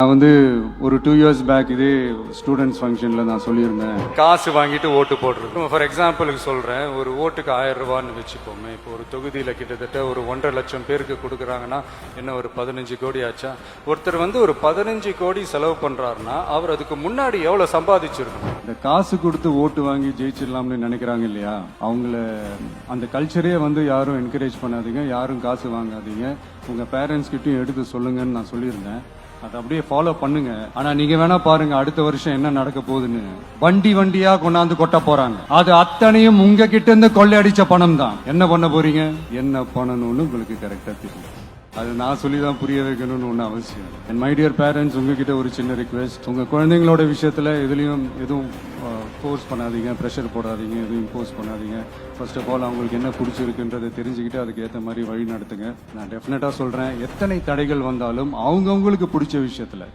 நான் வந்து ஒரு 2 years பேக் இதே ஸ்டூடெண்ட்ஸ் ஃபங்க்ஷனில் நான் சொல்லியிருந்தேன், காசு வாங்கிட்டு ஓட்டு போடுறது. ஃபார் எக்ஸாம்பிளுக்கு சொல்கிறேன், ஒரு ஓட்டுக்கு 1000 ரூபான்னு வச்சுப்போமே. இப்போ ஒரு தொகுதியில் கிட்டத்தட்ட ஒரு 1.5 லட்சம் பேருக்கு கொடுக்குறாங்கன்னா என்ன ஒரு 15 கோடி ஆச்சா? ஒருத்தர் வந்து ஒரு 15 கோடி செலவு பண்ணுறாருன்னா அவர் அதுக்கு முன்னாடி எவ்வளோ சம்பாதிச்சிருக்கணும்? இந்த காசு கொடுத்து ஓட்டு வாங்கி ஜெயிச்சிடலாம்னு நினைக்கிறாங்க இல்லையா, அவங்கள அந்த கல்ச்சரே வந்து யாரும் என்கரேஜ் பண்ணாதீங்க, யாரும் காசு வாங்காதீங்க, உங்கள் பேரண்ட்ஸ் கிட்டையும் எடுத்து சொல்லுங்கன்னு நான் சொல்லியிருந்தேன். அதை அப்படியே ஃபாலோ பண்ணுங்க. ஆனா நீங்க வேணா பாருங்க அடுத்த வருஷம் என்ன நடக்க போகுதுன்னு. வண்டி வண்டியா கொண்டாந்து கொட்ட போறாங்க. அது அத்தனையும் உங்க கிட்ட இருந்து கொள்ளையடிச்ச பணம் தான். என்ன பண்ண போறீங்க, என்ன பண்ணணும்னு உங்களுக்கு கரெக்டா தெரியும். அது நான் சொல்லிதான் புரிய வைக்கணும்னு ஒன்றும் அவசியம். என் மை டியர் பேரண்ட்ஸ், உங்ககிட்ட ஒரு சின்ன ரிக்வெஸ்ட். உங்க குழந்தைங்களோட விஷயத்துல எதுவும் ஃபோர்ஸ் பண்ணாதீங்க, ப்ரெஷர் போடாதீங்க, எதுவும் இம்போஸ் பண்ணாதீங்க. ஃபர்ஸ்ட் ஆஃப் ஆல் அவங்களுக்கு என்ன பிடிச்சிருக்குன்றதை தெரிஞ்சுக்கிட்டு அதுக்கு ஏற்ற மாதிரி வழி நடத்துங்க. நான் டெஃபினட்டா சொல்றேன், எத்தனை தடைகள் வந்தாலும் அவங்கவுங்களுக்கு பிடிச்ச விஷயத்துல